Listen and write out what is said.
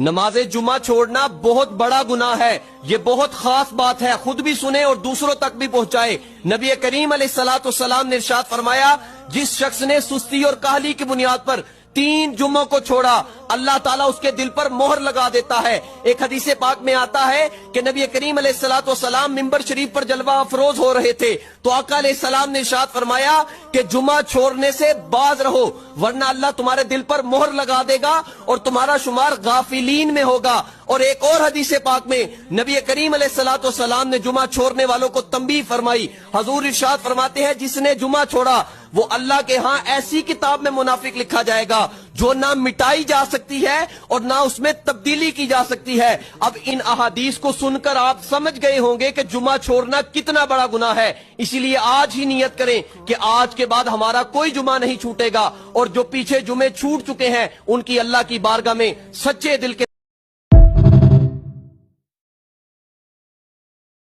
नमाज जुमा छोड़ना बहुत बड़ा गुनाह है। ये बहुत खास बात है, खुद भी सुने और दूसरों तक भी पहुंचाए। नबी करीम अलैहिस्सलाम ने इरशाद फरमाया, जिस शख्स ने सुस्ती और काहली की बुनियाद पर 3 जुम्मों को छोड़ा, अल्लाह ताला उसके दिल पर मोहर लगा देता है। एक हदीस पाक में आता है कि नबी करीम अलैहिस्सलाम मिंबर शरीफ पर जलवा अफरोज हो रहे थे, तो आका अलैहिस्सलाम ने इरशाद फरमाया कि जुमा छोड़ने से बाज रहो, वरना अल्लाह तुम्हारे दिल पर मोहर लगा देगा और तुम्हारा शुमार गाफिलीन में होगा। और एक और हदीस पाक में नबी करीम अलैहिस्सलाम ने जुमा छोड़ने वालों को तंबीह फरमाई। हुजूर इरशाद फरमाते हैं, जिसने जुमा छोड़ा वो अल्लाह के यहाँ ऐसी किताब में मुनाफिक लिखा जाएगा जो ना मिटाई जा सकती है और ना उसमें तब्दीली की जा सकती है। अब इन अहादीस को सुनकर आप समझ गए होंगे कि जुमा छोड़ना कितना बड़ा गुनाह है। इसीलिए आज ही नियत करें कि आज के बाद हमारा कोई जुमा नहीं छूटेगा, और जो पीछे जुमे छूट चुके हैं उनकी अल्लाह की बारगाह में सच्चे दिल के